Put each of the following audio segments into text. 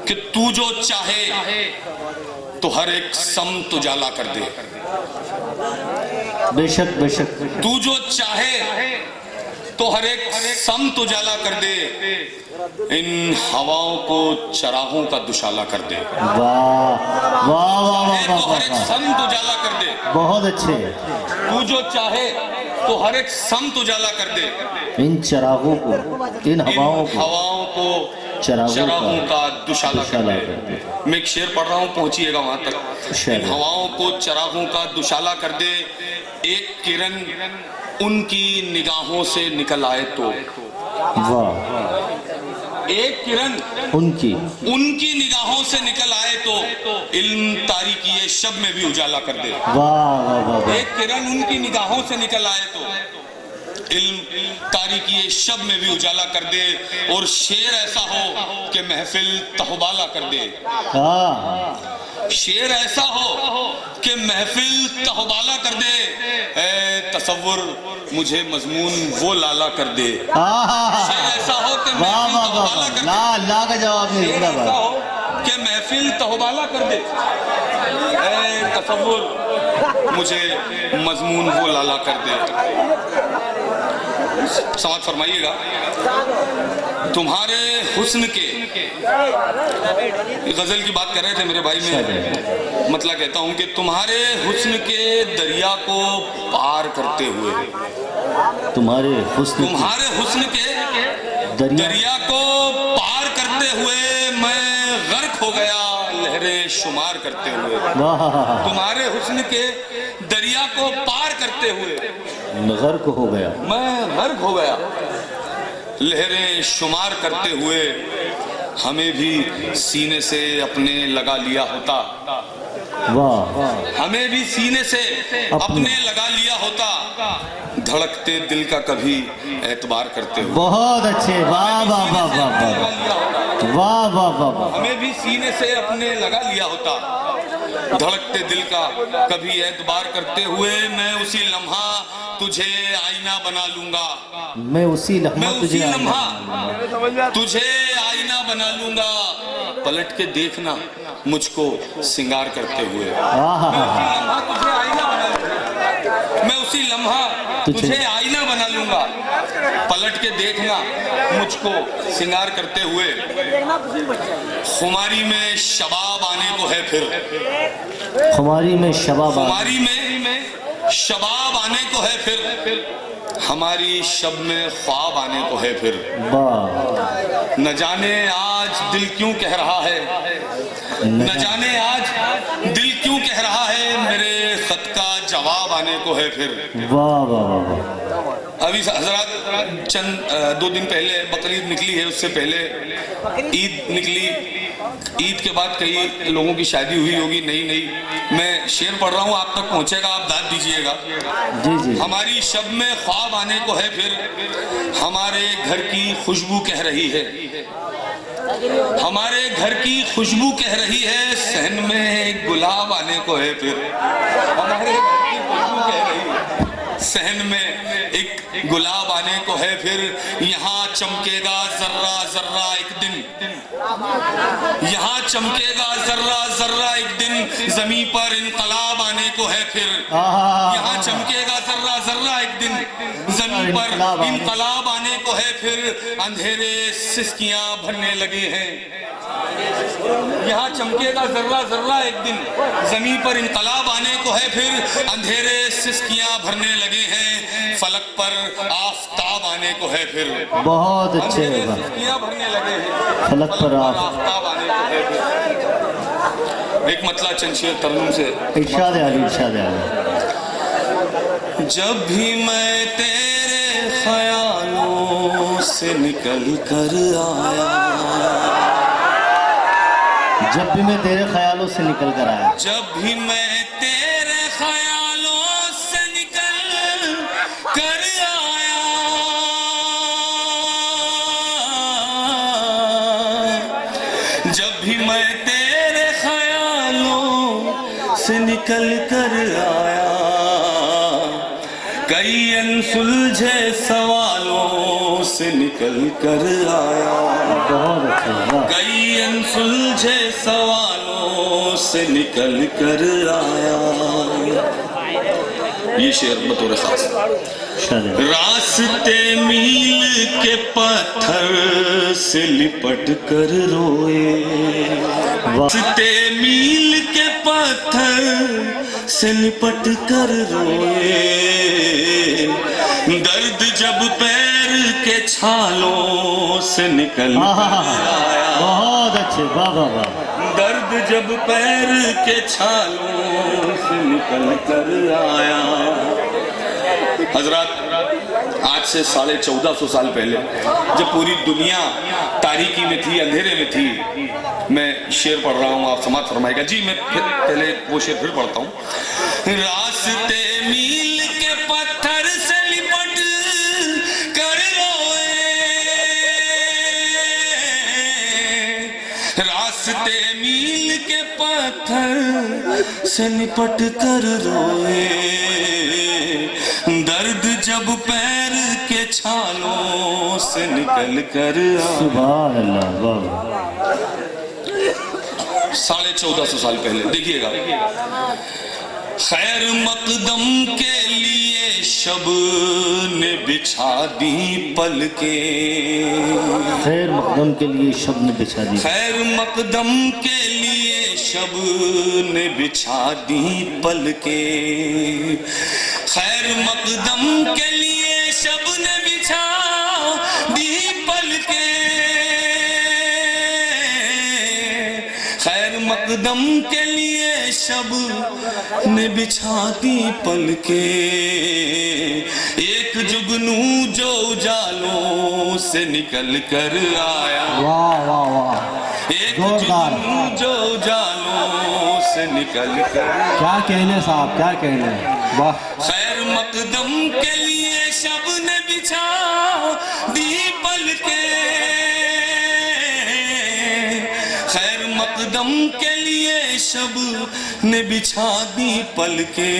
कि तू जो चाहे तो हर एक समत उजाला कर दे। बेशक बेशक। तू जो चाहे तो हर एक समत उजाला कर दे, इन हवाओं को चराहों का दुशाला कर दे। वाह वाह वाह वाह तो हर एक वाह, समत उजाला कर दे। बहुत अच्छे। तू जो चाहे तो हर एक समत उजाला कर दे, इन चरागों को, इन हवाओं को चराहों का दुशाला कर दे। मैं एक शेर पढ़ रहा हूँ, पहुंचिएगा वहां तक। इन हवाओं को चराहों का दुशाला कर दे, एक किरण उनकी निगाहों से निकल आए तो। वाह। एक किरण उनकी निगाहों से निकल आए तो इल्म तारीकी शब में भी उजाला कर दे। वाह वाह वाह। एक किरण उनकी निगाहों से निकल आए तो इल्म तारीकी शब में भी उजाला कर दे, और शेर ऐसा हो कि महफिल तहबाला कर दे। शेर ऐसा हो कि महफिल तहबाला कर दे, ऐ तसव्वुर मुझे मजमून वो लाला कर दे। शेर ऐसा हो कि महफिल तहबाला कर दे। ला का जवाब नहीं। शेर ऐसा हो कि महफिल तहबाला कर दे, ऐ तसव्वुर मुझे मजमून वो लाला कर दे। समाज फरमाइएगा, तुम्हारे हुस्न के, गजल की बात कर रहे थे मेरे भाई, में मतलब कहता हूं कि तुम्हारे हुस्न के दरिया को पार करते हुए, तुम्हारे हुस्न के दरिया को पार करते हुए मैं गर्क हो गया लहरें शुमार करते हुए। तुम्हारे हुस्न के दरिया को पार करते हुए मैं गर्क हो गया लहरें शुमार करते हुए। हमें भी सीने से अपने लगा लिया होता, हमें भी सीने से अपने लगा लिया होता, धड़कते दिल का कभी एतबार करते हुए। बहुत अच्छे। वाह वाह वाह वाह वाह वाह वाह। हमें भी सीने से अपने लगा लिया होता, धड़कते दिल का कभी एतबार करते हुए। मैं उसी लम्हा तुझे आईना बना लूंगा, मैं उसी लम्हा तुझे आईना बना लूंगा, पलट के देखना मुझको सिंगार करते हुए। मैं उसी लम्हा तुझे आईना बना लूंगा, पलट के देखना मुझको सिंगार करते हुए। खुमारी में शबाब आने को है फिर, खुमारी में शबाब आने को है फिर, हमारी शब में ख्वाब आने को है फिर। न जाने आज दिल क्यों कह रहा है, न जाने आज दिल क्यों कह रहा है, मेरे खत का जवाब आने को है फिर। वाह वाह वाह। अभी हजरत चंद 2 दिन पहले बकरीद निकली है, उससे पहले ईद निकली। ईद के बाद कई लोगों की शादी हुई होगी नई। मैं शेर पढ़ रहा हूँ, आप तक पहुँचेगा, आप दाद दीजिएगा। जी। हमारी शब में ख्वाब आने को है फिर, हमारे घर की खुशबू कह रही है, हमारे घर की खुशबू कह रही है, सहन में गुलाब आने को है फिर। हमारे घर की खुशबू कह रही है, सहन में एक गुलाब आने को है फिर। यहाँ चमकेगा जर्रा जर्रा एक दिन, यहाँ चमकेगा जर्रा जर्रा एक दिन, जमी पर इनकलाब आने को है फिर। यहाँ चमकेगा जर्रा जर्रा एक दिन, जमी पर इनकलाब आने को है फिर। अंधेरे सिसकियां भरने लगे हैं, यहाँ चमकेगा जर्रा जर्रा एक दिन, जमी पर इनकलाब आने को है फिर। अंधेरे सिसकियां भरने लगे हैं, फलक पर आफताब आने को है फिर। बहुत अच्छे। सिसकियां भरने लगे हैं, फलक पर आफताब आने को है फिर। एक मतला चंद शेर तरन्नुम से। इरशाद आली। जब भी मैं तेरे ख्यालों से निकल कर आया, जब भी मैं तेरे ख्यालों से निकल कर आया, जब भी मैं तेरे ख्यालों से निकल कर आया, जब भी मैं तेरे ख्यालों से निकल कर आया, कई अनसुलझे सवालों से निकल कर आया, बहुत अच्छा, वाह। कई अनसुलझे सवालों से निकल कर आया। ये शेर बतौर खास। शाबाश। रास्ते मील के पत्थर से लिपट कर रोए, रास्ते मील के पत्थर से लिपट कर रोए, दर्द जब पैर के छालों से निकल आया, बहुत अच्छे, वाह वाह वाह। दर्द जब पैर के छालों से निकल कर आया। हजरत, आज से 1450 साल पहले जब पूरी दुनिया तारीकी में थी, अंधेरे में थी, मैं शेर पढ़ रहा हूँ, आप समाप्त फरमाएगा जी। मैं पहले वो शेर फिर पढ़ता हूँ। रास्ते मील के पत्थर से लिपट कर रोए, रास्ते मील के पत्थर से लिपट कर रोए, दर्द जब पैर के छालों से निकल कर आया। सुभान अल्लाह, वाह। 1450 साल पहले देखिएगा। खैर मकदम के लिए शब ने बिछा दी पलके, खैर मकदम के लिए शब ने बिछा दी, खैर मकदम के लिए शब ने बिछा दी पलके, खैर मकदम के लिए शब ने बिछा दी पलके, खैर मकदम के लिए शब ने बिछा दी पलके, एक जुगनू जो उजालों से निकल कर आया, वाह वाह वाह, एक जोरदार। जुगनू जो उजालों से निकल कर, क्या कहने साहब, क्या कहने, वाह। खैर मकदम के लिए शब ने बिछा दी पलके, खैर मकदम के लिए शब ने बिछा दी पलके,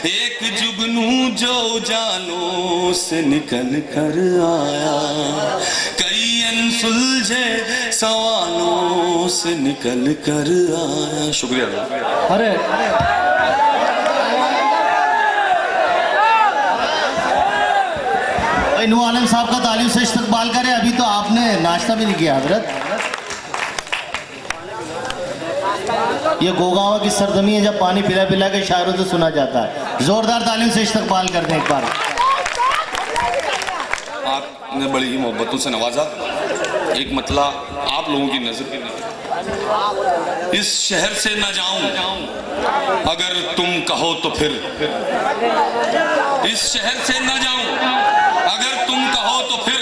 एक जुगनू जो उजालों से निकल कर आया, कई अनसुलझे सवालों से निकल कर आया। शुक्रिया। अरे नूर आलम साहब का तालीम से इस्तकबाल करें। अभी तो आपने नाश्ता भी नहीं किया हजरत। ये गोगांव की सरजमी है, जब पानी पिला पिला के शायरों से सुना जाता है। जोरदार तालीम से इस्तकबाल कर दें एक बार। आपने बड़ी ही मोहब्बतों से नवाजा। एक मतला आप लोगों की नजर, इस शहर से न जाऊं अगर तुम कहो तो फिर, इस शहर से न जाऊं अगर तुम कहो तो फिर,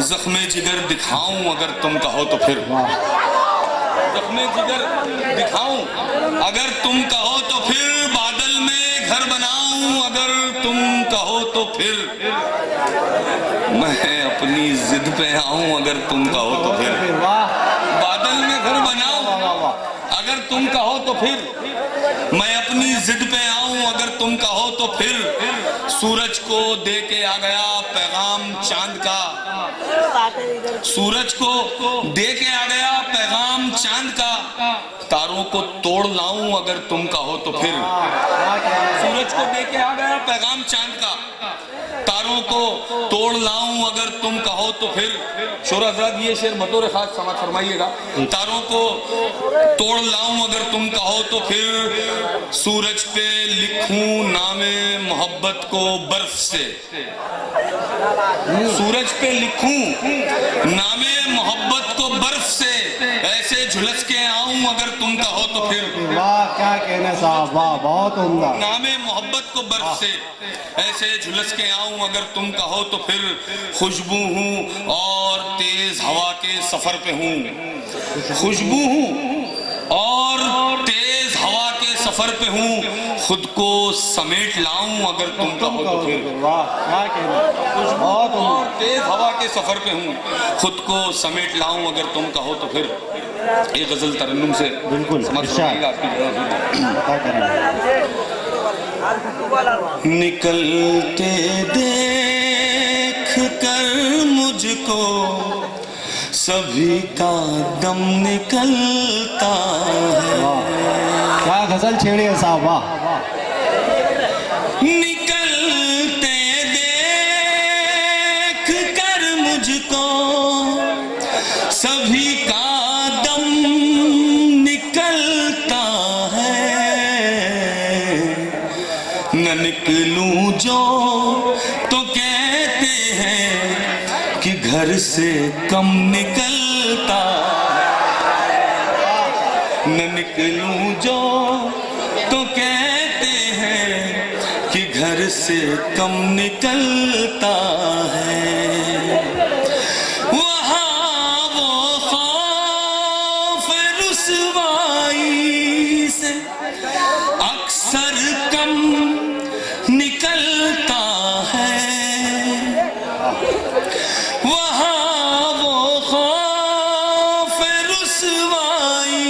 जख्मे जिगर दिखाऊं अगर तुम कहो तो फिर, जख्मे जिगर दिखाऊं अगर तुम कहो तो फिर, बादल में घर बनाऊं अगर तुम कहो तो फिर, मैं अपनी जिद पे आऊं अगर तुम कहो तो फिर, बादल में घर बनाऊं अगर तुम कहो तो फिर, मैं अपनी जिद पे आऊं अगर तुम कहो तो फिर, सूरज को दे के आ गया पैगाम चांद का, सूरज को दे के आ गया पैगाम चांद का, तारों को तोड़ लाऊं अगर तुम कहो तो फिर, सूरज को दे के आ गया पैगाम चांद का, तारों को तोड़ लाऊं अगर तुम कहो तो फिर। शोर हज़रात, ये शेर बतौर खास समाज फरमाइएगा। तारों को तोड़ लाऊं अगर तुम कहो तो फिर, सूरज पे लिखूं नामे मोहब्बत को बर्फ से, सूरज पे लिखूं नामे मोहब्बत को बर्फ से, ऐसे झुलस के आऊं अगर तुम कहो तो फिर। वाह, क्या कहने साहब, वाह, बहुत उम्दा। नामे मोहब्बत को बर्फ से ऐसे झुलस के आऊं अगर तुम कहो तो फिर, खुशबू हूं और तेज हवा के सफर पे हूं, खुशबू हूं और तेज हवा के सफर पे हूं, खुद को समेट लाऊं अगर तुम कहो तो फिर। वाह, क्या कहने, खुशबू और तेज हवा के सफर पे हूं, खुद को समेट लाऊं अगर तुम कहो तो फिर। एक गजल तरन्नुम से बिल्कुल निकलते देख कर मुझको सभी का दम निकलता है। क्या गजल छेड़ी है साहब, वाह। निकलते देख कर मुझको सभी का दम निकलता है। न निकलूं जो तो कहते हैं कि घर से कम निकलता। न निकलूं जो तो कहते हैं कि घर से कम निकलता है। वहाँ वो खौफ रुसवाई से अक्सर कम निकलता है। वहाँ वो खौफ रुसवाई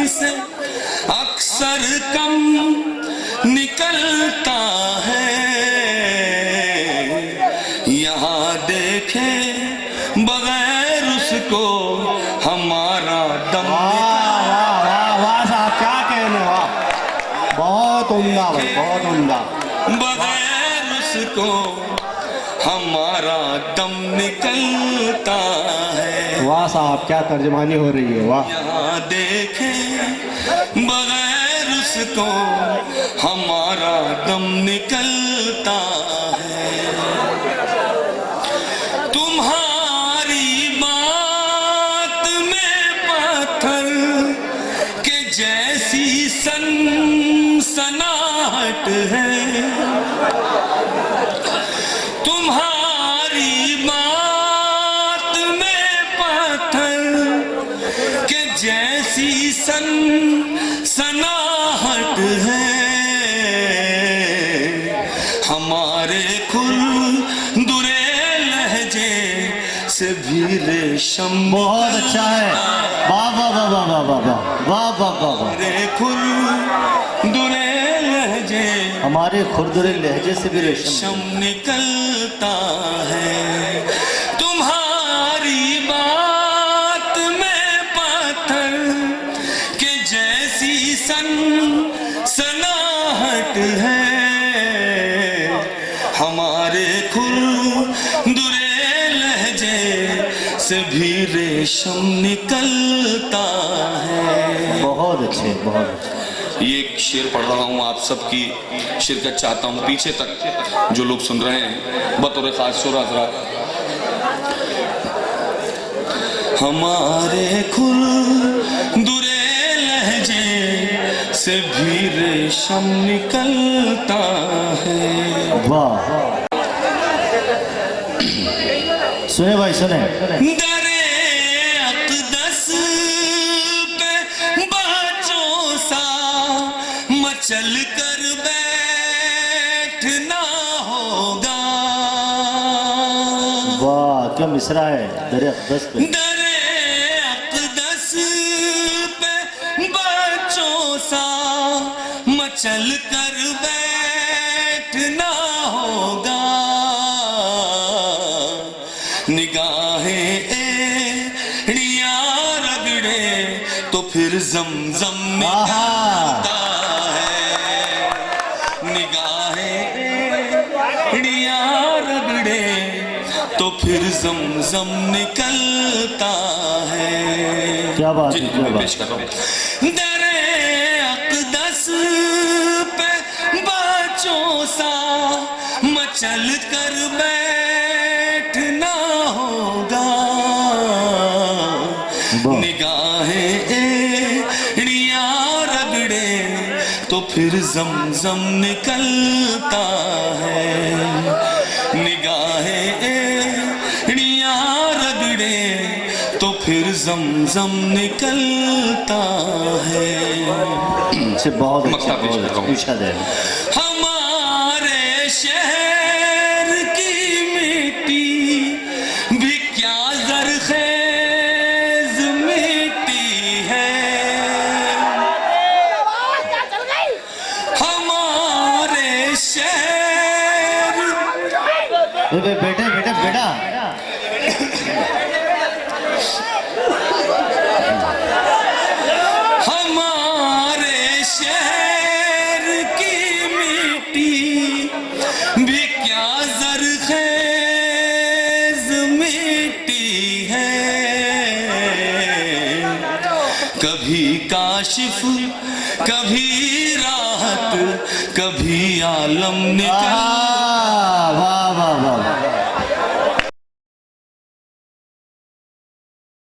से अक्सर कम निकलता है। यहाँ देखे बगैर उसको हमारा दम। वाह साहब, क्या कहने, वाह, बहुत उम्दा भाई, बहुत उम्दा। बगैर उसको हमारा दम निकलता है। वाह साहब, क्या तर्जमानी हो रही है, वाह। यहाँ देखे बगैर उसको हमारा दम निकलता है। तुम्हारी बात में पत्थर के जैसी सनसनाहट है। तुम्हारी बात में पत्थर के जैसी सनसनाहट है। हमारे खुरदुरे लहजे से भी रेशम। बहुत अच्छा है, वाह वाह वाह वाह वाह वाह वाह वाह वाह वाह। हमारे खुरदुरे लहजे, हमारे खुरदुरे लहजे से भी रेशम निकलता है। तुम्हारी बात में पत्थर के जैसी सनसनाहट है। हमारे खुरदुरे लहजे से भी रेशम निकलता है। बहुत अच्छे, बहुत अच्छे। ये एक शेर पढ़ रहा हूँ, आप सबकी शिरकत चाहता हूँ। पीछे तक जो लोग सुन रहे हैं बतौर खास शोरा हज़रात। हमारे खुरदुरे लहजे से भी रेशम निकलता है। वाह, सुने भाई सुने। दरे अक़दस पे बच्चों सा मचल कर बैठना होगा। वाह, क्या मिसरा है, दरे अक़दस पे। दरे अक़दस पे बच्चों सा मचल कर बैठना होगा। निगाहें एड़ियां रगड़े तो फिर जमजम निकलता है। निगाहें एड़ियां रगड़े तो फिर जमजम निकलता है। क्या बात है, क्या बात। पेश कर रहा हूं। दरे अक़दस पे बच्चों सा मचल कर बैठना होगा। निगाहें एड़ियां रगड़े तो फिर जमजम निकलता है। निगाहें एड़ियां रगड़े तो फिर जमजम निकलता है। से बहुत अच्छा, मक्ता पेश कर रहा हूं। इरशाद है। हमारे शहर की मिट्टी भी क्या ज़रख़ेज़ मिट्टी है। हमारे शहर बेटे बेटे हमारे शहर की मिट्टी भी क्या जरखेज मिट्टी है, कभी काशिफ कभी राहत कभी आलम निकल। वाह वाह वाह वाह।